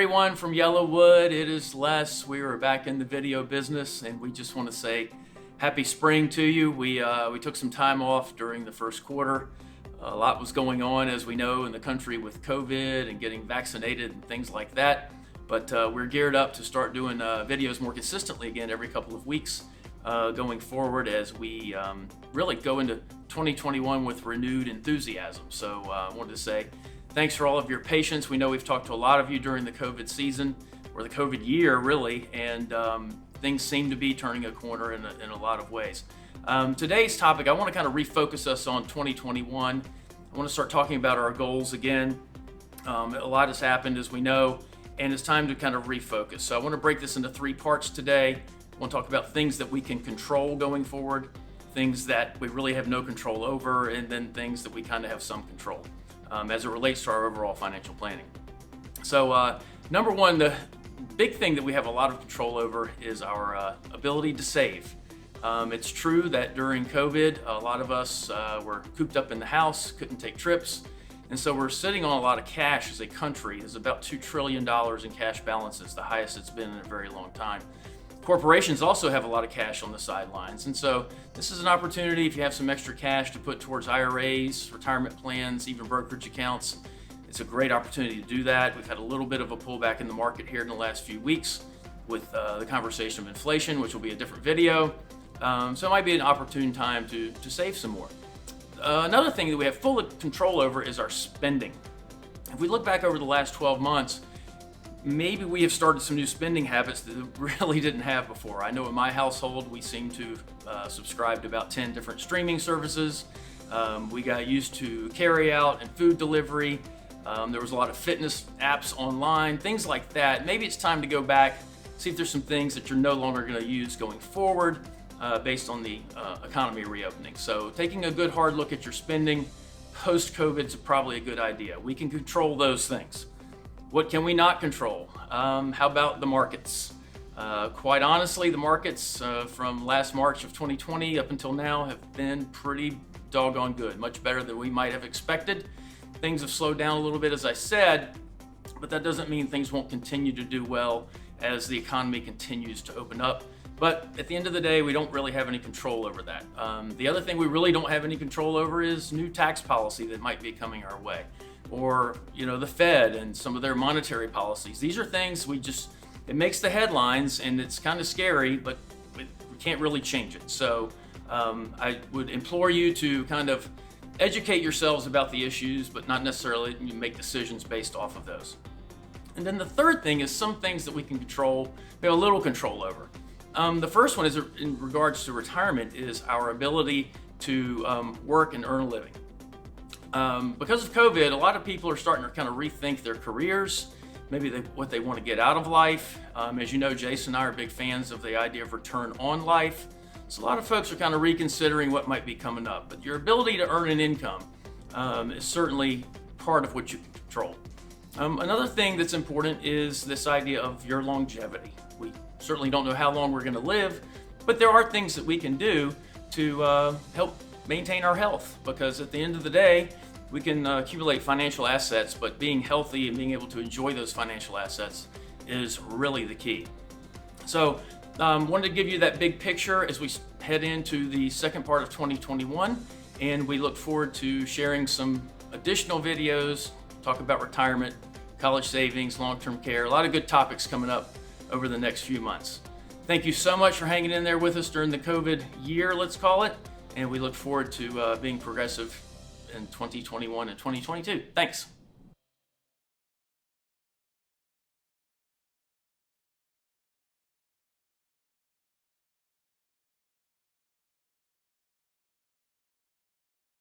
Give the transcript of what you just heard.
everyone from YellowWood. It is Les. We are back in the video business, and we just want to say happy spring to you. We took some time off during the first quarter. A lot was going on, as we know, in the country with COVID and getting vaccinated and things like that. But we're geared up to start doing videos more consistently again every couple of weeks going forward as we really go into 2021 with renewed enthusiasm. So I wanted to say thanks for all of your patience. We know we've talked to a lot of you during the COVID season, or the COVID year really, and things seem to be turning a corner in a lot of ways. Today's topic, I want to kind of refocus us on 2021. I want to start talking about our goals again. A lot has happened, as we know, and it's time to kind of refocus. So I want to break this into three parts today. I want to talk about things that we can control going forward, things that we really have no control over, and then things that we kind of have some control as it relates to our overall financial planning. So number one, the big thing that we have a lot of control over is our ability to save. It's true that during COVID, a lot of us were cooped up in the house, couldn't take trips, and so we're sitting on a lot of cash as a country. There's about $2 trillion in cash balances, the highest it's been in a very long time. Corporations also have a lot of cash on the sidelines, and so this is an opportunity, if you have some extra cash, to put towards IRAs, retirement plans, even brokerage accounts. It's a great opportunity to do that. We've had a little bit of a pullback in the market here in the last few weeks with the conversation of inflation, which will be a different video. So it might be an opportune time to save some more. Another thing that we have full control over is our spending. If we look back over the last 12 months, maybe we have started some new spending habits that we really didn't have before. I know in my household, we seem to subscribe to about 10 different streaming services. We got used to carry out and food delivery. There was a lot of fitness apps online, things like that. Maybe it's time to go back, see if there's some things that you're no longer going to use going forward based on the economy reopening. So taking a good hard look at your spending post-COVID is probably a good idea. We can control those things. What can we not control? How about the markets? Quite honestly, the markets from last March of 2020 up until now have been pretty doggone good, much better than we might have expected. Things have slowed down a little bit, as I said, but that doesn't mean things won't continue to do well as the economy continues to open up. But at the end of the day, we don't really have any control over that. The other thing we really don't have any control over is new tax policy that might be coming our way, or the Fed and some of their monetary policies. These are things it makes the headlines, and it's kind of scary, but we can't really change it. So I would implore you to kind of educate yourselves about the issues, but not necessarily make decisions based off of those. And then the third thing is some things that we can control, we have a little control over. The first one is in regards to retirement, is our ability to work and earn a living. Because of COVID, a lot of people are starting to kind of rethink their careers, maybe what they want to get out of life. As you know, Jason and I are big fans of the idea of return on life. So a lot of folks are kind of reconsidering what might be coming up. But your ability to earn an income is certainly part of what you can control. Another thing that's important is this idea of your longevity. We certainly don't know how long we're going to live, but there are things that we can do to help maintain our health, because at the end of the day, we can accumulate financial assets, but being healthy and being able to enjoy those financial assets is really the key. So wanted to give you that big picture as we head into the second part of 2021, and we look forward to sharing some additional videos, talk about retirement, college savings, long-term care, a lot of good topics coming up over the next few months. Thank you so much for hanging in there with us during the COVID year, let's call it, and we look forward to being progressive in 2021 and 2022. Thanks.